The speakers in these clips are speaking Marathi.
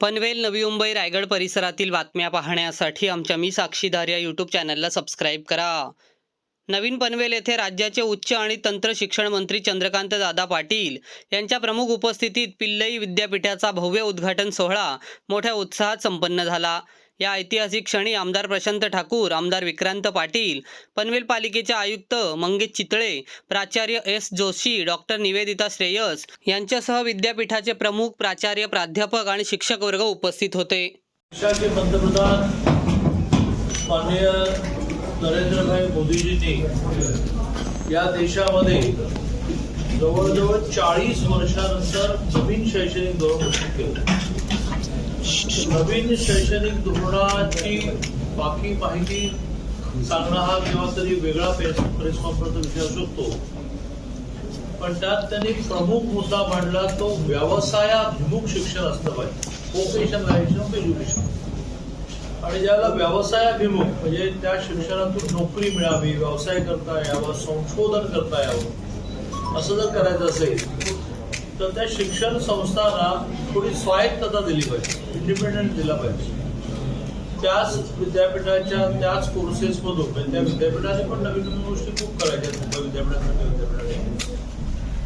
पनवेल, नवी मुंबई, रायगड परिसरातील बातम्या पाहण्यासाठी आमच्या मी साक्षीदार या यूट्यूब चॅनलला सबस्क्राईब करा. नवीन पनवेल येथे राज्याचे उच्च आणि तंत्र शिक्षण मंत्री चंद्रकांत दादा पाटील यांच्या प्रमुख उपस्थितीत पिल्लई विद्यापीठाचा भव्य उद्घाटन सोहळा मोठ्या उत्साहात संपन्न झाला. या ऐतिहासिक क्षणी आमदार प्रशांत ठाकूर, आमदार विक्रांत पाटील, पनवेल पालिकेचे आयुक्त मंगेश चितळे, प्राचार्य एस जोशी, डॉक्टर निवेदिता श्रेयस यांच्यासह विद्यापीठाचे प्रमुख, प्राचार्य, प्राध्यापक आणि शिक्षक वर्ग उपस्थित होते. देशाचे पंतप्रधान माननीय नरेंद्रभाई मोदीजींनी या देशामध्ये जवळजवळ 40 वर्षानंतर नवीन शैक्षणिक धोरण घोषित केलं. नवीन शैक्षणिक धोरणाची बाकी माहिती सांगणं हा केव्हा तरी वेगळा प्रेस कॉन्फरन्सचा विषय असू शकतो, पण त्यात त्यांनी प्रमुख मुद्दा मांडला तो व्यवसायाभिमुख शिक्षण असलं पाहिजे, व्होकेशनल एज्युकेशन. आणि ज्याला व्यवसायाभिमुख म्हणजे त्या शिक्षणातून नोकरी मिळावी, व्यवसाय करता यावा, संशोधन करता यावं, असं जर करायचं असेल तर त्या शिक्षण संस्थांना थोडी स्वायत्तता दिली पाहिजे, इंडिपेंडन्स दिला पाहिजे. त्याच विद्यापीठाच्या त्याच कोर्सेसमधून त्या विद्यापीठाने पण नवीन नवीन गोष्टी खूप करायच्या, मुंबई विद्यापीठाने.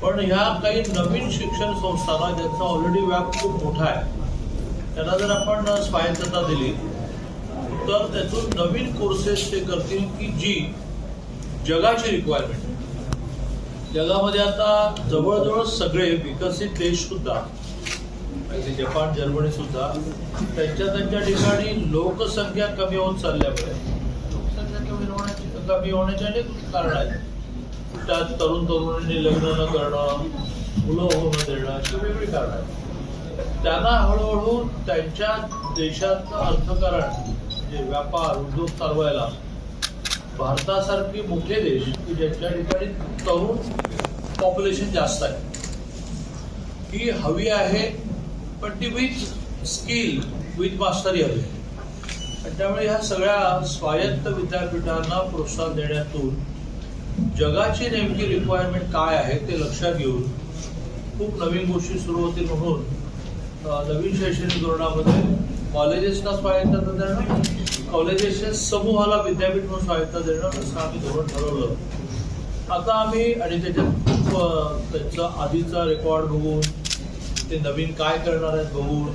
पण ह्या काही नवीन शिक्षण संस्थांना ज्यांचा ऑलरेडी व्याप खूप मोठा आहे त्यांना जर आपण स्वायत्तता दिली तर त्यातून नवीन कोर्सेस ते करतील की जी जगाची रिक्वायरमेंट. जगामध्ये आता जवळजवळ सगळे विकसित देश सुद्धा, जपान, जर्मनी सुद्धा त्यांच्या ठिकाणी लोकसंख्या कमी होत चालल्यामुळे लोकसंख्या कमी होण्याचे अनेक कारण आहेत. त्यात तरुणांनी लग्न न करणं, मुलं होऊ न देणं, अशी वेगळी कारण आहेत. त्यांना हळूहळू त्यांच्या देशाचं अर्थकारण म्हणजे व्यापार, उद्योग चालवायला भारतासारखे मोठे देश की ज्यांच्या ठिकाणी तरुण पॉप्युलेशन जास्त आहे ही हवी आहे, पण ती विथ स्किल, विथ मास्टरी हवी. आणि त्यामुळे ह्या सगळ्या स्वायत्त विद्यापीठांना प्रोत्साहन देण्यातून जगाची नेमकी रिक्वायरमेंट काय आहे ते लक्षात घेऊन खूप नवीन गोष्टी सुरू होतील. म्हणून नवीन शैक्षणिक धोरणामध्ये कॉलेजेसना स्वायत्तता देणं, कॉलेजेसच्या समूहाला विद्यापीठ म्हणून स्वायत्तता देणं असं आम्ही धोरण ठरवलं. आता आम्ही आणि त्याच्यात खूप त्यांचा आधीचा रेकॉर्ड बघून, ते नवीन काय करणार आहेत बघून,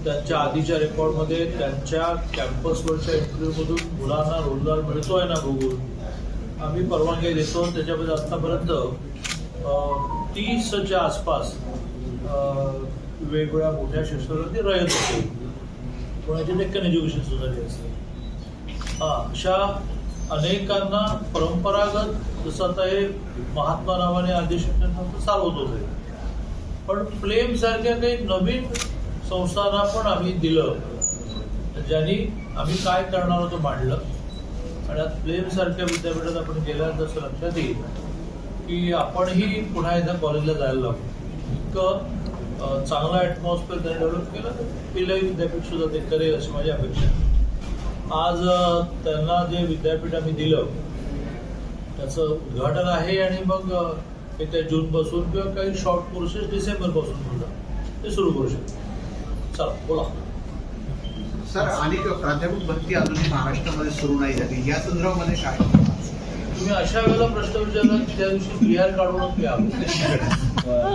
त्यांच्या आधीच्या रेकॉर्डमध्ये त्यांच्या कॅम्पसवरच्या इंटरव्ह्यूमधून मुलांना रोजगार मिळतोय ना बघून आम्ही परवानगी देतो. त्याच्यामध्ये आतापर्यंत 30च्या आसपास वेगवेगळ्या मोठ्या शिक्षणावरती रयत होते. पुण्याची डेक्कन एज्युकेशन सोसायटी असते. अशा अनेकांना परंपरागत जसं आता हे महात्मा नावाने आधी शिक्षण चालवत होते, पण प्लेम सारख्या काही नवीन संस्थांना पण आम्ही दिलं, ज्यांनी आम्ही काय करणार होतो मांडलं. आणि आज प्लेम सारख्या विद्यापीठात आपण गेल्यानंतर असं लक्षात येईल की आपणही पुन्हा एकदा कॉलेजला जायला लागू. इतकं चांगला ॲटमॉस्फिअर त्यांनी डेव्हलप केलं. पिल्लई विद्यापीठ सुद्धा ते करेल अशी माझी अपेक्षा आहे. आज त्यांना जे विद्यापीठ आम्ही दिलं त्याचं उद्घाटन आहे आणि मग येत्या जूनपासून किंवा काही शॉर्ट कोर्सेस डिसेंबरपासून सुद्धा ते सुरू करू शकतो. चला बोला सर. अनेक प्राध्यापक भरती अजूनही महाराष्ट्रामध्ये सुरू नाही झाली, या संदर्भामध्ये काय तुम्ही अशा वेळेला प्रश्न विचारला की त्या दिवशी GR काढूनच घ्या.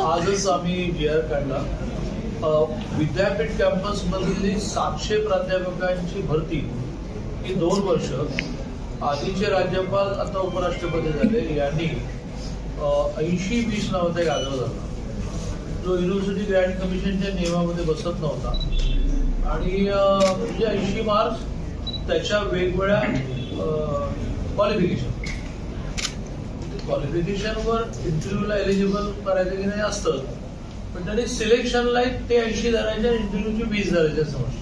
आजच आम्ही GR काढला. विद्यापीठ कॅम्पसमधली 700 प्राध्यापकांची भरती ही 2 वर्ष आधीचे राज्यपाल आता उपराष्ट्रपती झाले यांनी 80-20 नावाचा एक आग्रह झाला जो युनिव्हर्सिटी ग्रँट कमिशनच्या नियमामध्ये बसत नव्हता. आणि म्हणजे 80 मार्क्स त्याच्या वेगवेगळ्या क्वालिफिकेशनवर इंटरव्ह्यूला एलिजिबल करायचं की नाही असतं, पण त्यांनी सिलेक्शनला ते 80 धरायच्या, इंटरव्ह्यूची 20 धरायच्या समज.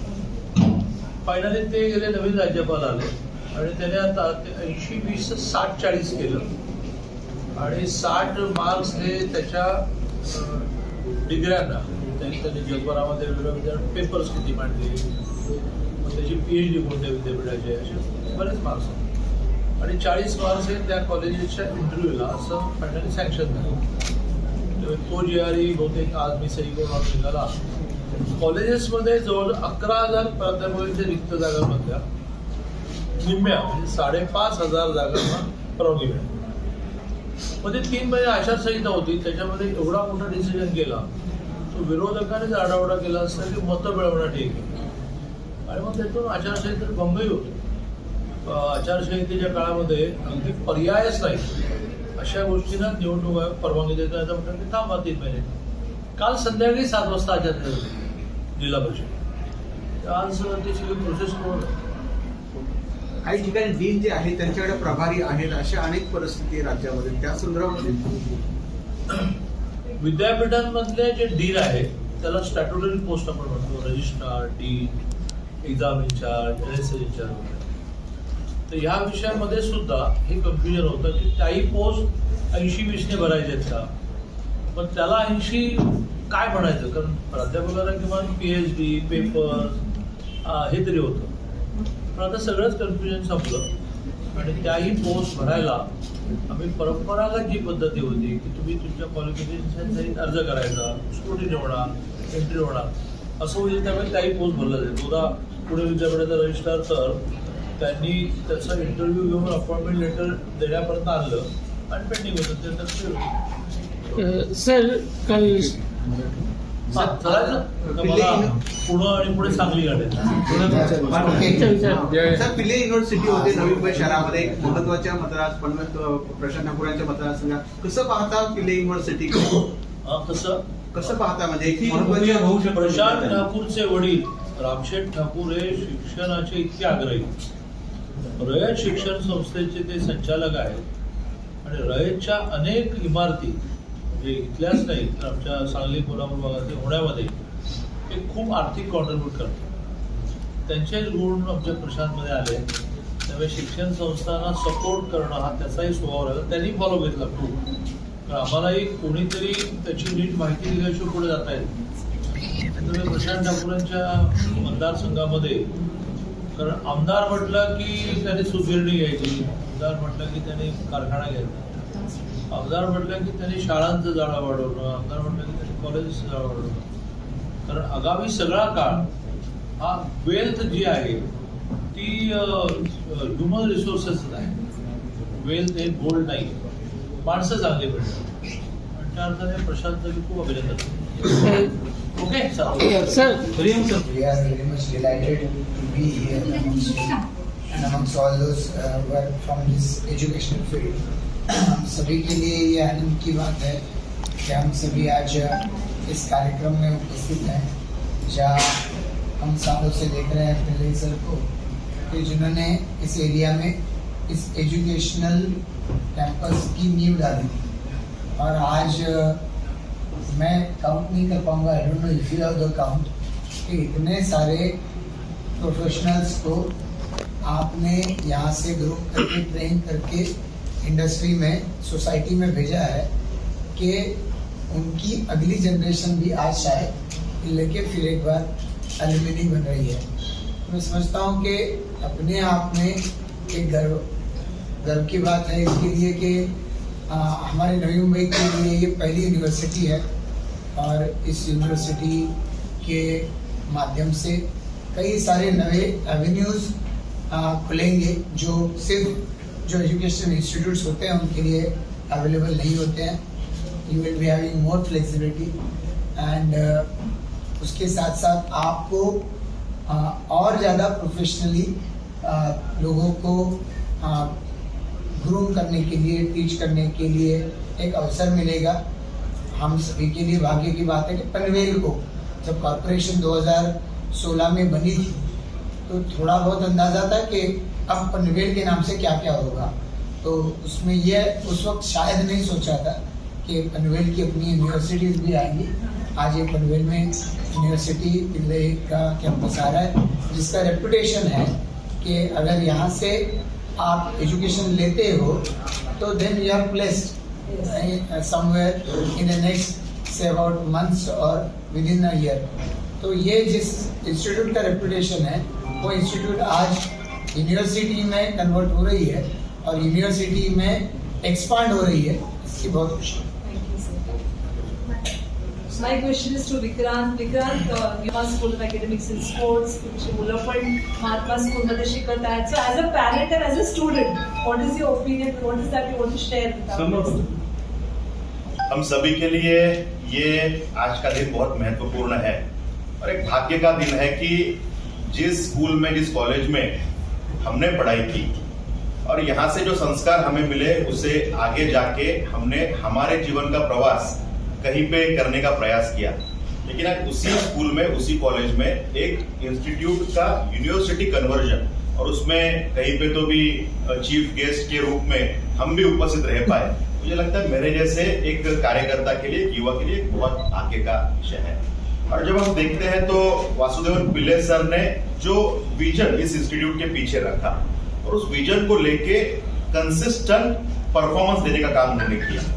फायनली ते गेले नवीन राज्यपाल आले आणि त्याने आता ते 80-20 60-40 केलं. आणि 60 मार्क्स हे त्याच्या डिग्र्यांना त्यांनी जगभरामध्ये वेगवेगळ्या पेपर्स किती मांडले, मग त्याची PhD कोणत्या विद्यापीठाची आहे, असे बरेच मार्क्स आहेत. आणि 40 मार्क्स हे त्या कॉलेजेसच्या इंटरव्ह्यूला असं फायनली सँक्शन झालं. तो GRE बहुतेक आज मी सही करून निघाला कॉलेजेसमध्ये जवळजवळ 11,000 प्राध्यापकांच्या रिक्त जागांमधल्या निम्म्या म्हणजे 5,500 जागांना परवानगी मिळाली. मध्ये 3 महिने आचारसंहिता होती, त्याच्यामध्ये एवढा मोठा डिसिजन केला तो विरोधकांनीच आडावडा केला असता की मतं मिळवणं ठीक आहे, आणि मग त्यातून आचारसंहितेत भंगही होतो. आचारसंहितेच्या काळामध्ये अगदी पर्यायच नाही अशा गोष्टींना निवडणूक आयोग परवानगी देतो. याचा म्हटलं की थांबा 3 महिने. काल संध्याकाळी 7 वाजता आचारसंहिता होती जिल्हा परिषद. आज ती सगळी प्रोसेस करून काही ठिकाणी डीन जे आहेत त्यांच्याकडे प्रभारी आहेत, अशा अनेक परिस्थिती आहे राज्यामध्ये. त्या संदर्भामध्ये विद्यापीठांमधले जे डीन आहेत त्याला स्टॅट्युटरी पोस्ट आपण म्हणतो, registrar, dean, exam incharge, NSS incharge वगैरे. तर ह्या विषयामध्ये सुद्धा हे कन्फ्युजन होतं की त्याही पोस्ट 80-20ने भरायचे आहेत का, पण त्याला 80 काय म्हणायचं, कारण प्राध्यापकाला किमान PhD, पेपर हे तरी होतं. पण आता सगळंच कन्फ्युजन संपलं आणि त्याही पोस्ट भरायला आम्ही परंपरागत जी पद्धती होती की तुम्ही तुमच्या क्वालिफिकेशन सहित अर्ज करायचा, स्क्रुटिनी होणार, एंट्री होणार, असं होईल. त्यामुळे त्याही पोस्ट भरला जाईल. पुणे विद्यापीठाचा रजिस्ट्रार तर त्यांनी त्याचा इंटरव्ह्यू घेऊन अपॉइंटमेंट लेटर देण्यापर्यंत आणलं आणि पेंडिंग होतं ते तर सर कल पुणे आणि पुढे सांगली गाडी. सर, पिल्ले युनिव्हर्सिटी होते नवी मुंबई शहरामध्ये एक महत्वाच्या प्रशांत ठाकूरांच्या मतदारसंघात. कसं पाहता पिल्ले युनिव्हर्सिटी? कसं पाहता म्हणजे एक महत्वाची प्रशांत ठाकूरचे वडील रामशेठ ठाकूर हे शिक्षणाचे इतके आग्रही, रयत शिक्षण संस्थेचे ते संचालक आहेत आणि रयतच्या अनेक इमारती म्हणजे इथल्याच नाही तर आमच्या सांगली, कोल्हापूर भागातील होण्यामध्ये ते खूप आर्थिक कॉन्ट्रीब्यूट करतात. त्यांचेच गुण आमच्या प्रशांतमध्ये आले. त्यामुळे शिक्षण संस्थांना सपोर्ट करणं हा त्याचाही स्वभाव राहिला. त्यांनी फॉलो घेतला खूप, कारण आम्हालाही कोणीतरी त्याची नीट माहिती दिल्याशिवाय पुढे जाता येईल. त्यामुळे प्रशांत ठाकूरांच्या मतदारसंघामध्ये, कारण आमदार म्हटलं की त्याने सुगिरणी घ्यायची, आमदार म्हटलं की त्याने कारखाना घ्यायचा, आमदार म्हटलं की त्यांनी शाळांचं जाळं वाढवणं, आमदार म्हटलं की त्यांनी कॉलेजचं जाळं वाढवणं. कारण आगामी सगळा काळ हा वेल्थ जी आहे ती ह्युमन रिसोर्सेसच आहे. वेल्थ हे गोल्ड नाही, माणसं चांगली मिळतात. आणि त्या अर्थाने प्रशांत मी खूप अभिनंदन. Okay, sir. Sir. We are very much delighted to be here amongst you and amongst all those who are from this educational field. हम सभी के लिए ये आनंद की बात है कि हम सभी आज इस कार्यक्रम में उपस्थित हैं, जहाँ हम सालों से देख रहे हैं पिल्ले सर को कि जिन्होंने इस एरिया में इस एजुकेशनल कैंपस की नींव डाली थी. और आज मैं काउंट नहीं कर पाऊंगा, I don't know if you have the count, कि इतने सारे प्रोफेशनल्स को आपने यहाँ से ग्रुप करके ट्रेन करके इंडस्ट्री में, सोसाइटी में भेजा है कि उनकी अगली जनरेशन भी आज शायद लेके फिर एक बार एल्यूमिनी बन रही है. मैं समझता हूँ कि अपने आप में एक गर्व की बात है इसके लिए कि हमारे नवी मुंबई के लिए ये पहली यूनिवर्सिटी है और इस यूनिवर्सिटी के माध्यम से कई सारे नए एवेन्यूज़ खुलेंगे जो सिर्फ जो एजुकेशन इंस्टीट्यूट्स होते हैं उनके लिए अवेलेबल नहीं होते हैं. You will be having more flexibility end उसके साथ साथ आपको और ज़्यादा प्रोफेशनली लोगों को ग्रूम करने के लिए, टीच करने के लिए एक अवसर मिलेगा. हम सभी के लिए भाग्य की बात है कि पनवेल को जब कॉरपोरेशन 2016 में बनी थी तो थोड़ा बहुत अंदाजा था कि अब पनवेल के नाम से क्या क्या होगा. तो उसमें यह उस वक्त शायद नहीं सोचा था कि पनवेल की अपनी यूनिवर्सिटीज़ भी आएंगी. आज ये पनवेल में यूनिवर्सिटी पिल्ले का कैंपस आ रहा है, जिसका रेपुटेशन है कि अगर यहाँ से आप एजुकेशन लेते हो तो then you are placed somewhere in the next say about months और विद इन अ ईयर. तो ये जिस इंस्टीट्यूट का रेपुटेशन है वो इंस्टीट्यूट आज यूनिवर्सिटी में कन्वर्ट हो रही है और यूनिवर्सिटी में एक्सपांड हो रही है. इसकी बहुत खुशी है. My question is to Vikrant. Vikrant, you are School of Academics and Sports. तुमची मुलं पण महात्मा स्कूलमध्ये शिकत आहेत. So as a parent and as a student, what is your opinion? What is that you want to share with us? हम सभी के लिए ये आज का दिन बहुत महत्वपूर्ण है और एक भाग्य का दिन है कि जिस स्कूल में, जिस कॉलेज में हमने पढ़ाई की और यहाँ से जो संस्कार हमें मिले उसे आगे जाके हमने हमारे जीवन का प्रवास कहीं पे करने का प्रयास किया। लेकिन आज उसी स्कूल में, उसी कॉलेज में एक इंस्टीट्यूट का यूनिवर्सिटी कन्वर्जन और उसमें कहीं पे तो भी चीफ गेस्ट के रूप में हम भी उपस्थित रह पाए, मुझे लगता है मेरे जैसे एक कार्यकर्ता के लिए, एक युवा के लिए बहुत भाग्य का विषय है। और जब हम देखते हैं तो वासुदेवन पिल्ले सर ने जो विजन इस इंस्टीट्यूट के पीछे रखा और उस विजन को लेके कंसिस्टेंट परफॉर्मेंस देने का काम उन्होंने किया।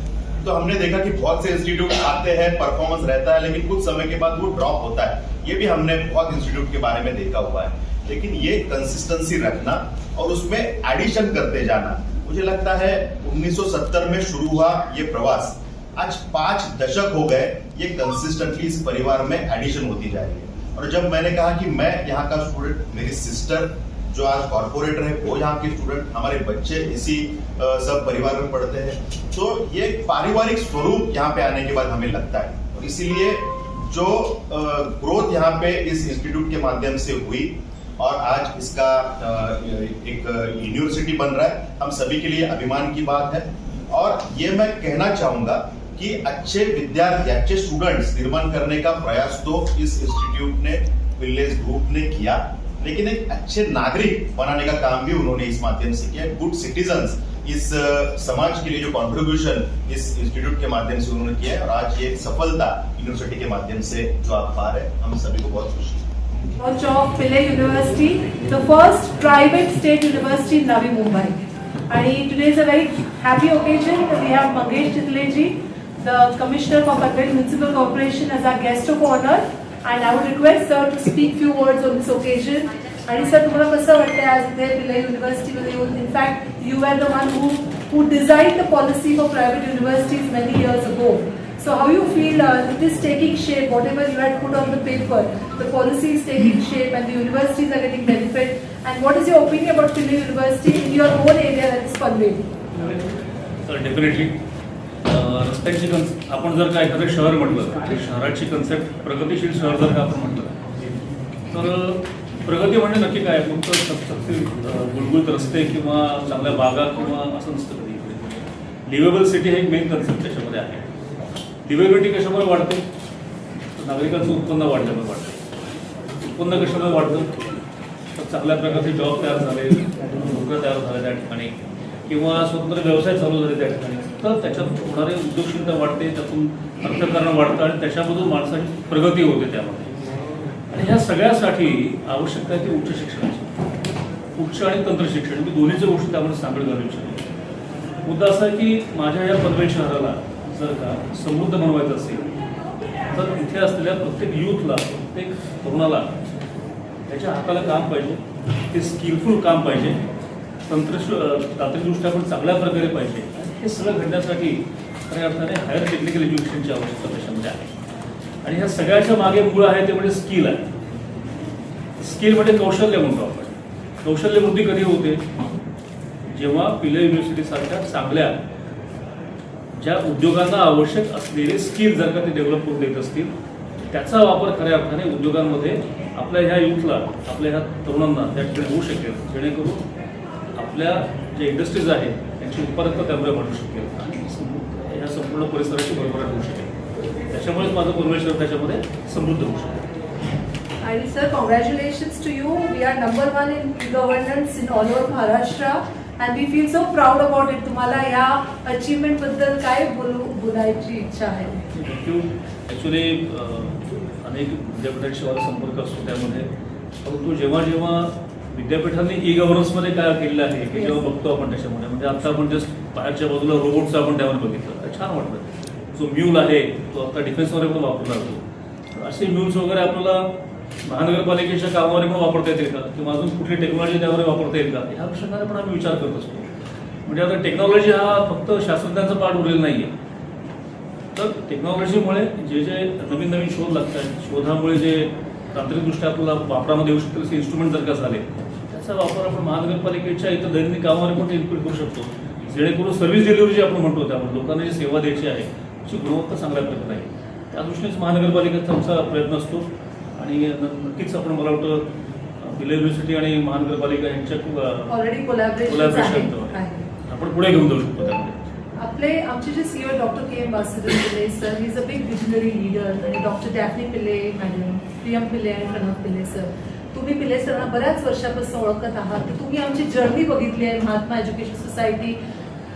तो हमने देखा कि बहुत से इंस्टीट्यूट आते हैं, परफॉर्मेंस रहता है, लेकिन कुछ समय के बाद वो ड्रॉप होता है। ये भी हमने बहुत इंस्टीट्यूट के बारे में देखा हुआ है। लेकिन ये कंसिस्टेंसी रखना और उसमें एडिशन करते जाना, मुझे लगता है 1970 में शुरू हुआ ये प्रवास, आज 5 दशक हो गए, ये कंसिस्टेंटली इस परिवार में एडिशन होती जा रही है। और जब मैंने कहा कि मैं यहाँ का स्टूडेंट, मेरी सिस्टर जो आज कॉर्पोरेटर है वो यहाँ के स्टूडेंट, हमारे बच्चे इसी सब परिवार में पढ़ते हैं, तो ये पारिवारिक स्वरूप यहाँ पे आने के बाद हमें लगता है। और इसीलिए जो ग्रोथ यहाँ पे इस इंस्टीट्यूट के माध्यम से हुई और आज इसका एक यूनिवर्सिटी बन रहा है, हम सभी के लिए अभिमान की बात है। और ये मैं कहना चाहूंगा कि अच्छे विद्यार्थी, अच्छे स्टूडेंट्स निर्माण करने का प्रयास तो इस इंस्टीट्यूट ने, पिल्लेस ग्रुप ने किया, लेकिन एक अच्छे नागरिक बनाने का काम भी उन्होंने इस माध्यम से किया। गुड सिटीजन्स, इस समाज के लिए जो कंट्रीब्यूशन इस इंस्टीट्यूट के माध्यम से उन्होंने किया है और आज ये सफलता यूनिवर्सिटी के माध्यम से जो आप पा रहे हैं, हम सभी को बहुत खुशी है। Launch of Pillai University, the first private state university in Navi Mumbai. And today is a very happy occasion. We have Mangesh Chitleji, the Commissioner for Panvel Municipal Corporation, as our guest of honor. And I would request sir to speak few words on this occasion. आणि सर तुम्हाला कसं वाटतं आज इथे पिल्लाई युनिव्हर्सिटीमध्ये येऊन? In fact, you were the one who designed the policy for private universities many years ago. So how you feel it is taking shape? Whatever you had put on the paper, the policy is taking shape, and the universities are getting benefit. And what is your opinion about Pillai University in your own area, that is Panvel? तर डेफिनेटली रस्त्याची आपण जर का एखादं शहर म्हटलं, शहराची कन्सेप्ट प्रगतिशील शहर जर का आपण म्हटलं, तर प्रगती म्हणजे नक्की काय? फक्त गुलगुलीत रस्ते किंवा चांगल्या बागा किंवा असं नसतं कधी. लिव्हेबल सिटी हे एक मेन कन्सेप्ट त्याच्यामध्ये आहे. लिव्हेबिलिटी कशामुळे वाढते? नागरिकांचं उत्पन्न वाढल्यामुळे वाढतं. उत्पन्न कशामुळे वाढतं? तर चांगल्या प्रकारचे जॉब तयार झाले, नोकऱ्या तयार झाल्या त्या ठिकाणी, किंवा स्वतंत्र व्यवसाय चालू झाले त्या ठिकाणी, तर त्याच्यात होणारी उद्योगशीलता वाढते, त्यातून अर्थकारण वाढतं आणि त्याच्यामधून माणसाची प्रगती होते त्यामध्ये. आणि ह्या सगळ्यासाठी आवश्यकता आहे ती उच्च शिक्षणाची. उच्च आणि तंत्र शिक्षण, मी दोन्हीच्या गोष्टी त्यामध्ये सामील घालू इच्छितो. मुद्दा असा आहे की माझ्या या पनवेल शहराला जर का समृद्ध बनवायचं असेल तर इथे असलेल्या प्रत्येक युथला, प्रत्येक तरुणाला त्याच्या हाताला काम पाहिजे, ते स्किलफुल काम पाहिजे, तांत्रिकदृष्ट्या पण चांगल्या प्रकारे पाहिजे. हे सगळं घडण्यासाठी खऱ्या अर्थाने हायर टेक्निकल एज्युकेशनची आवश्यकता त्याच्यामध्ये आहे. आणि ह्या सगळ्याच्या मागे मूळ आहे ते म्हणजे स्किल आहे. स्किल म्हणजे कौशल्य म्हणतो आपण. कौशल्य वृद्धी कधी होते? जेव्हा पिल्लाई युनिव्हर्सिटीसारख्या चांगल्या ज्या उद्योगांना आवश्यक असलेले स्किल जर का ते डेव्हलप करून देत असतील, त्याचा वापर खऱ्या अर्थाने उद्योगांमध्ये आपल्या ह्या युथला, आपल्या ह्या तरुणांना त्या ठिकाणी होऊ शकेल, जेणेकरून आपल्या ज्या इंडस्ट्रीज आहेत त्यांची उत्पादकता त्यामुळे वाढू शकेल आणि ह्या संपूर्ण परिसराची भरभराट होऊ शकेल. त्याच्यामुळेच माझं पनवेल शहर त्याच्यामध्ये समृद्ध होऊ शकेल. आणि sir, congratulations to you. We are number 1 in governance in all over Maharashtra and we feel so proud about it. तुम्हाला या अचीवमेंट बद्दल काय बोलायची इच्छा आहे? थँक्यू. ॲक्च्युली अनेक विद्यापीठांशी मला संपर्क असतो त्यामध्ये, परंतु जेव्हा जेव्हा विद्यापीठांनी ई गव्हर्नन्समध्ये काय केलेलं आहे हे जेव्हा बघतो आपण त्याच्यामध्ये, म्हणजे आता आपण जस्ट बाहेरच्या बाजूला रोबोटचं आपण त्यावर बघितलं, छान वाटतं. जो म्यूल आहे तो आता डिफेन्समध्ये पण वापरला जातो. असे म्यूल्स वगैरे आपल्याला महानगरपालिकेच्या कामामध्ये पण वापरता येतील का, किंवा अजून कुठली टेक्नॉलॉजी त्यावर वापरता येईल का, ह्या विषयाकडे पण आम्ही विचार करत असतो. म्हणजे आता टेक्नॉलॉजी हा फक्त शास्त्रज्ञांचा पाठ उरलेला नाही आहे. तर टेक्नॉलॉजीमुळे जे जे नवीन नवीन शोध लागत आहेत, शोधामुळे जे तांत्रिकदृष्ट्या आपल्याला वापरामध्ये येऊ शकतील असे इन्स्ट्रुमेंट जर का झाले, त्याचा वापर आपण महानगरपालिकेच्या इतर दैनंदिन कामामध्ये पण इन्क्लूड करू शकतो, जेणेकरून सर्व्हिस डिलिव्हरी जी आपण म्हणतो त्यामुळे लोकांना जी सेवा द्यायची आहे त्याची गुणवत्ता चांगल्या प्रकारे आहे. त्या दृष्टीनेच महानगरपालिकेचा आमचा प्रयत्न असतो आणि नक्कीच आपण मला वाटतं दिल्ली युनिव्हर्सिटी आणि महानगरपालिका यांच्या ऑलरेडी कोलॅबरेशन कोलॅबरेशन आहे. आपण पुढे घेऊन जाऊ शकतो त्यामध्ये. आमचे जे सीओ डॉक्टर के एम वासुदेव पिल्ले sir, he is a big visionary leader, आणि डॉक्टर डॅफनी पिल्ले मॅडम, प्रियम पिल्ले आणि प्रणव पिल्ले सर, तुम्ही पिल्ले सरांना बऱ्याच वर्षापासून ओळखत आहात. तर तुम्ही आमची जर्नी बघितली आहे महात्मा एज्युकेशन सोसायटी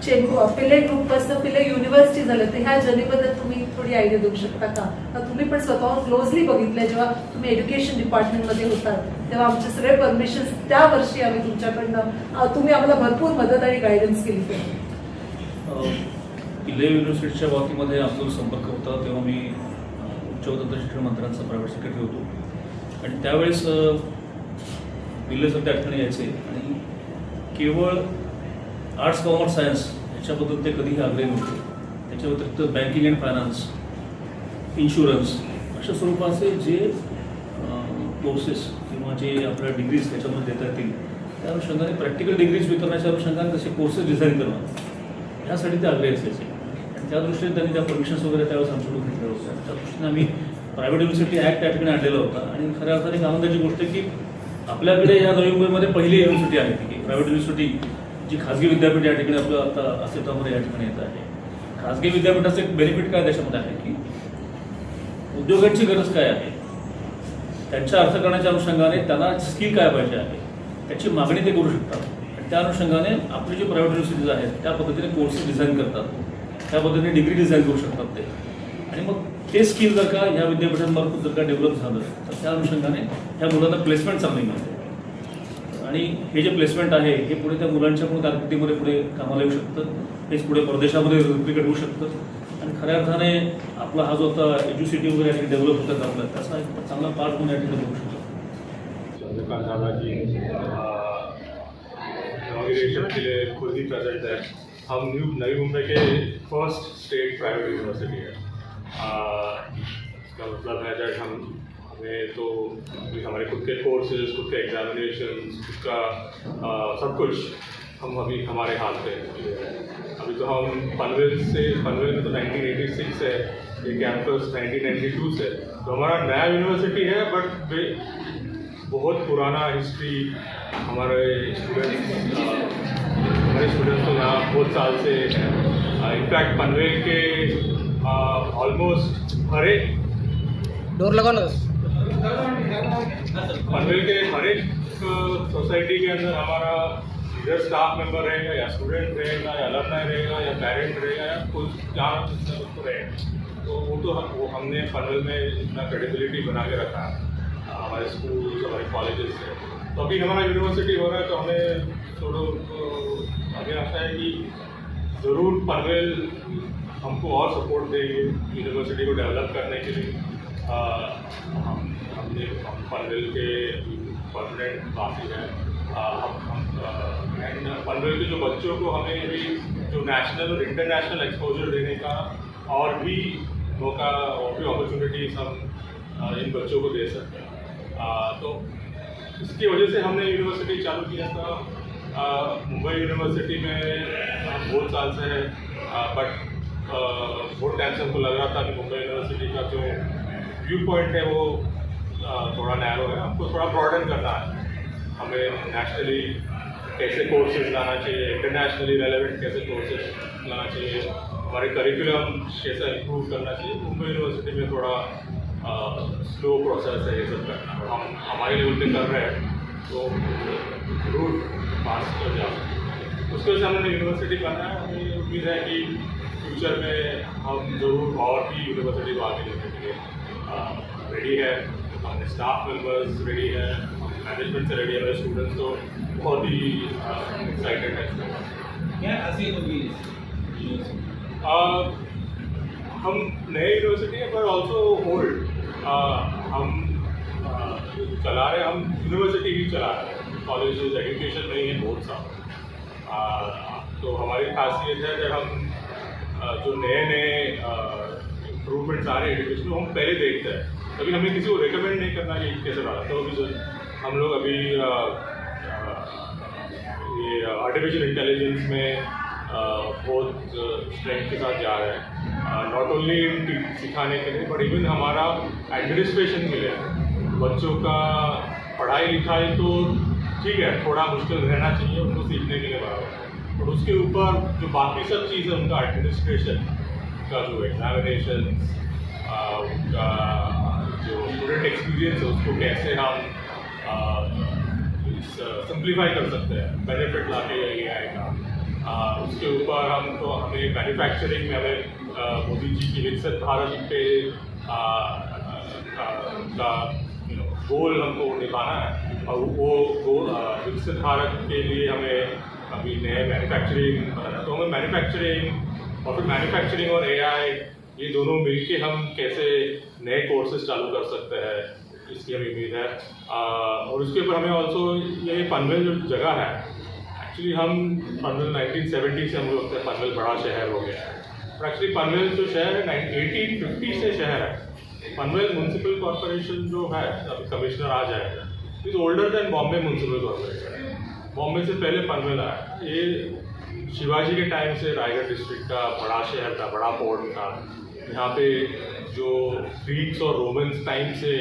पिल्ले ग्रुपपासून पिल्ले युनिव्हर्सिटी झालं, तर ह्या जर्नीबद्दल तुम्ही थोडी आयडिया देऊ शकता का? तर तुम्ही पण स्वतःहून क्लोजली बघितलंय, जेव्हा तुम्ही एज्युकेशन डिपार्टमेंटमध्ये होतात तेव्हा आमचे सगळे परमिशन्स त्या वर्षी आम्ही तुमच्याकडनं, तुम्ही आम्हाला भरपूर मदत आणि गायडन्स केली. पिल्ले युनिव्हर्सिटीच्या बाबतीमध्ये आमचा जो संपर्क होता तेव्हा मी उच्च व तंत्र शिक्षण मंत्र्यांचा प्रायव्हेट सेक्रेटरी होतो आणि त्यावेळेस पिल्ले सर त्या ठिकाणी यायचे आणि केवळ आर्ट्स कॉमर्स सायन्स याच्याबद्दल ते कधीही आग्रही नव्हते. त्याच्या व्यतिरिक्त बँकिंग अँड फायनान्स, इन्शुरन्स अशा स्वरूपाचे जे कोर्सेस किंवा जे आपल्या डिग्रीज त्याच्यामध्ये देता येतील त्या अनुषंगाने प्रॅक्टिकल डिग्रीज वितरणाच्या अनुषंगाने तसे कोर्सेस डिझाईन करणं ह्यासाठी ते आग्रही असायचे आणि त्या दृष्टीने त्यांनी त्या परमिशन्स वगैरे त्यावेळेस आमच्याकडून घेतल्या होत्या. त्या दृष्टीने आम्ही प्रायव्हेट युनिव्हर्सिटी ॲक्ट त्या ठिकाणी आणलेला होता आणि खऱ्या अर्थाने एक आनंदाची गोष्ट आहे की आपल्याकडे या नवी मुंबईमध्ये पहिली युनिव्हर्सिटी आहे की प्रायव्हेट युनिव्हर्सिटी जी खाजगी विद्यापीठ या ठिकाणी आपलं आता अस्तित्वामध्ये या ठिकाणी येत आहे. खाजगी विद्यापीठाचं एक बेनिफिट काय त्याच्यामध्ये आहे की उद्योगांची गरज काय आहे, त्यांच्या अर्थकारणाच्या अनुषंगाने त्यांना स्किल काय पाहिजे आहे त्याची मागणी ते करू शकतात आणि त्या अनुषंगाने आपले जे प्रायव्हेट युनिव्हर्सिटीज आहेत त्या पद्धतीने कोर्सेस डिझाईन करतात, त्या पद्धतीने डिग्री डिझाईन करू शकतात ते आणि मग ते स्किल जर का या विद्यापीठांमार्फत जर का डेव्हलप झालं तर त्या अनुषंगाने ह्या मुलांना प्लेसमेंट चांगली मिळते आणि हे जे प्लेसमेंट आहे हे पुढे त्या मुलांच्या पण कारकिर्दीमध्ये पुढे कामाला येऊ शकतं, हेच पुढे परदेशामध्ये रिप्लिकेट होऊ शकतं आणि खऱ्या अर्थाने आपला हा जो आता एज्युसिटी वगैरे या ठिकाणी डेव्हलप होता आपला त्याचा एक चांगला पार्ट म्हणून या ठिकाणी होऊ शकतो. चंद्रकांत दादा जी इनॉग्रेशन के लिए खुद ही प्रेजेंट है. हम नवी मुंबई के फर्स्ट स्टेट प्राइवेट यूनिवर्सिटी है. इसका मतलब है जब हमें तो हमारे खुद के कोर्सेज, खुद के एग्जामिनेशन, खुद का सब कुछ हम अभी हमारे हाथ पे है. अभी तो हम पनवेल में तो 1986 है, ये कैंपस 1992 से, तो हमारा नया यूनिवर्सिटी है बट बहुत पुराना हिस्ट्री. हमारे स्टूडेंट्स तो यहाँ बहुत साल से हैं. इनफैक्ट पनवेल के ऑलमोस्ट हर एक डोर लगा लो. पनवेल के हर एक सोसाइटी के अंदर हमारा इधर स्टाफ मेंबर रहेगा या स्टूडेंट रहेगा या अलमनाई रहेगा या पेरेंट रहेगा या कुछ जहाँ उसको रहेगा. तो वो हमने पनवेल में इतना क्रेडिबिलिटी बना के रखा है हमारे स्कूल, हमारे कॉलेजेस से. तो अभी हमारा यूनिवर्सिटी हो रहा है तो हमें थोड़ा आगे आता है कि ज़रूर पनवेल हमको और सपोर्ट देंगे यूनिवर्सिटी को डेवलप करने के लिए. हम पनवेल के परमानेंट वासी हैं. एंड पनवेल के जो बच्चों को हमें भी जो नेशनल और इंटरनेशनल एक्सपोजर देने का और भी मौका और भी अपॉर्चुनिटीज हम इन बच्चों को दे सकते हैं. तो इसकी वजह से हमने यूनिवर्सिटी चालू किया था. मुंबई यूनिवर्सिटी में बहुत साल से है बट बहुत टाइम से हमको लग रहा था कि मुंबई यूनिवर्सिटी का जो व्यू पॉइंट है वो थोड़ा नैरो है. हमको थोड़ा ब्रॉडन करना है. हमें नेशनली कैसे कोर्सेज लाना चाहिए, इंटरनेशनली रेलेवेंट कैसे कोर्सेज लाना चाहिए, हमारे करिकुलम कैसे इम्प्रूव करना चाहिए. मुंबई यूनिवर्सिटी में थोड़ा स्लो प्रोसेस है ये सब करना. हम हमारे लेवल पे कर रहे हैं तो जरूर पास कर जा सकते. उसके वजह से हमने यूनिवर्सिटी बनाया है. हमें उम्मीद है कि फ्यूचर में हम जरूर और भी यूनिवर्सिटी को आगे लेने के लिए रेडी है. हमारे स्टाफ मेंबर्स रेडी है, मैनेजमेंट से रेडी है, हमारे स्टूडेंट्स तो बहुत ही एक्साइटेड है. क्या ऐसी होगी हम नए यूनिवर्सिटी है पर ऑल्सो ओल्ड. हम चला रहे, हम यूनिवर्सिटी ही चला रहे हैं. कॉलेजेस एजुकेशन नहीं है बहुत सा. तो हमारी खासियत है जब हम जो नए इम्प्रूवमेंट्स आ रहे हैं एजुकेशन में, हम पहले देखते हैं। कभी हमें किसी को रिकमेंड नहीं करना कि कैसे डाला। तो अभी जो हम लोग अभी ये आर्टिफिशियल इंटेलिजेंस में बहुत स्ट्रेंथ के साथ जा रहे हैं, नॉट ओनली सिखाने के लिए बट इवन हमारा एडमिनिस्ट्रेशन के लिए। बच्चों का पढ़ाई लिखाई तो ठीक है, थोड़ा मुश्किल रहना चाहिए उनको सीखने के लिए बराबर, बट उसके ऊपर जो बाकी सब चीज़ है उनका एडमिनिस्ट्रेशन का, जो एग्जामिनेशन, उनका जो स्टूडेंट एक्सपीरियंस है उसको कैसे हम सिंप्लीफाई कर सकते हैं, बेनिफिट ला के ये आएगा। उसके ऊपर हमें मैन्युफैक्चरिंग में हमें मोदी जी की विकसित भारत पे का गोल हमको निभाना है, और वो विकसित भारत के लिए हमें अभी नए मैन्युफैक्चरिंग बनाना है। तो हमें मैन्युफैक्चरिंग और फिर मैन्युफैक्चरिंग और AI ये दोनों मिलके हम कैसे नए कोर्सेज चालू कर सकते हैं, इसकी हमें उम्मीद है। और उसके ऊपर हमें ऑल्सो ये पनवेल जो जगह है, एक्चुअली हम पनवेल 1970 से हम लोग लगता है पनवेल बड़ा शहर हो गया है, और एक्चुअली पनवेल जो शहर है 1850 से शहर है। पनवेल म्यूनसिपल कॉर्पोरेशन जो है, अभी कमिश्नर आ जाएगा, is older than Bombay municipal corporation. Bombay से पहले पनवेल आया। ये शिवाजी के टाइम से रायगढ़ डिस्ट्रिक्ट का बड़ा शहर था, बड़ा पोर्ट था। यहाँ पे जो ग्रीक्स और रोमन्स टाइम से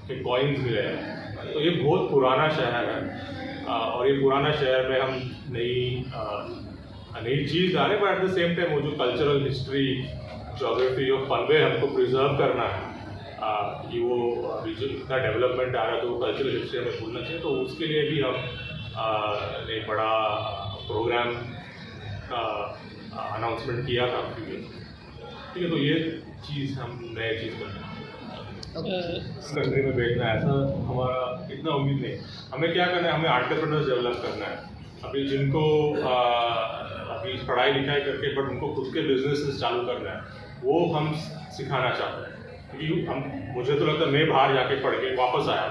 के कॉइन्स मिले हैं, तो ये बहुत पुराना शहर है। और ये पुराना शहर में हम नई चीज़ ला रहे हैं, but at the same time वो जो cultural history, geography of Panvel हमको प्रिजर्व करना है। कि वो अभी जो इतना डेवलपमेंट आ रहा है तो वो कल्चरल हिस्ट्री हमें भूलना चाहिए, तो उसके लिए भी हम एक बड़ा प्रोग्राम का अनाउंसमेंट किया था। ठीक है, तो ये चीज़ हम नए चीज़ कर रहे हैं कंट्री में भेजना है, ऐसा हमारा इतना उम्मीद नहीं। हमें क्या करना है, हमें एंटरप्रेन्योर्स डेवलप करना है। अभी जिनको अभी पढ़ाई लिखाई करके बट उनको खुद के बिजनेसेस चालू करना है, वो हम सिखाना चाहते हैं। क्योंकि मुझे तो लगता है मैं बाहर जाके पढ़ के वापस आया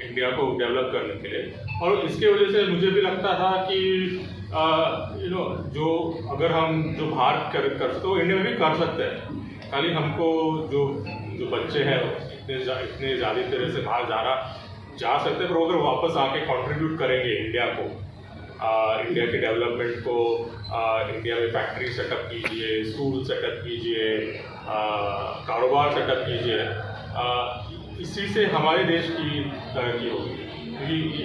इंडिया को डेवलप करने के लिए, और इसके वजह से मुझे भी लगता था कि जो अगर हम जो बाहर कर सकते हो इंडिया में भी कर सकते हैं। खाली हमको जो बच्चे हैं इतने ज़्यादा तरह से बाहर जा सकते हैं, पर अगर वापस आके कंट्रीब्यूट करेंगे इंडिया को, इंडिया के डेवलपमेंट को, इंडिया में फैक्ट्री सेटअप कीजिए, स्कूल सेटअप कीजिए, कारोबार सेटअप कीजिए, इसी से हमारे देश की तरक्की होगी। क्योंकि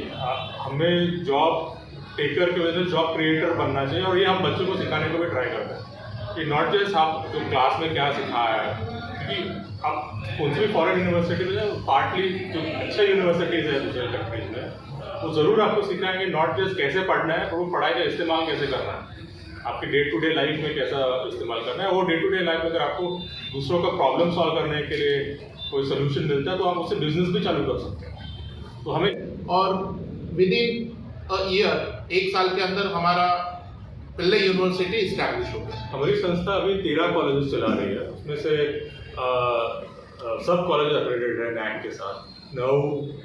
हमें जॉब टेकर की वजह से जॉब क्रिएटर बनना चाहिए, और ये हम बच्चों को सिखाने को भी ट्राई करते हैं कि नॉट जस्ट आप जो क्लास में क्या सिखाया है। क्योंकि आप कौन सी भी फॉरेन यूनिवर्सिटी में पार्टली जो अच्छे यूनिवर्सिटीज़ है दूसरे कंट्रीज में, वो ज़रूर आपको सिखाएंगे नॉट जस्ट कैसे पढ़ना है, पर वो पढ़ाई का इस्तेमाल कैसे करना है, आपकी डे टू डे लाइफ में कैसा इस्तेमाल करना है। वो डे टू डे लाइफ में अगर आपको दूसरों का प्रॉब्लम सॉल्व करने के लिए कोई सोल्यूशन मिलता है, तो आप उससे बिजनेस भी चालू कर सकते हैं। तो हमें और विद इन अ ईयर, 1 साल के अंदर हमारा पिल्लई यूनिवर्सिटी इस्टेब्लिश हो गई। हमारी संस्था अभी 13 कॉलेजेस चला रही है, उसमें से सब कॉलेज अक्रेडिटेड है NAAC के साथ। 9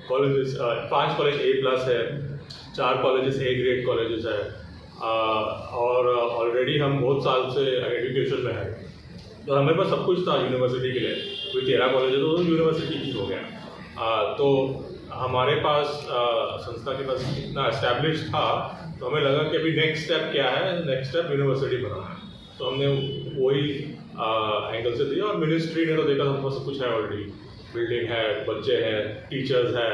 कॉलेजेस, 5 कॉलेज A+ है, 4 कॉलेजेस A ग्रेड कॉलेजेस है, और ऑलरेडी हम बहुत साल से एजुकेशन में है, तो हमारे पास सब कुछ था यूनिवर्सिटी के लिए। कोई 13 कॉलेज है तो यूनिवर्सिटी ही हो गया। तो हमारे पास संस्था के पास इतना एस्टैब्लिश था, तो हमें लगा कि अभी नेक्स्ट स्टेप क्या है, नेक्स्ट स्टेप यूनिवर्सिटी बनाना है। तो हमने वही एंगल से दिया, और मिनिस्ट्री ने तो देखा हमको सब कुछ है ऑलरेडी, बिल्डिंग है, बच्चे हैं, टीचर्स है,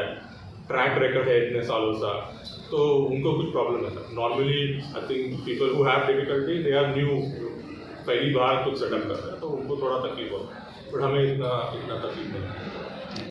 ट्रैक रिकॉर्ड है इतने सालों का, तो उनको कुछ प्रॉब्लम है। Normally I think people who have difficulty they are new, पहली बार कुछ सेटअप कर रहे हैं, तो उनको थोड़ा तकलीफ होता है, बट हमें इतना तकलीफ नहीं है।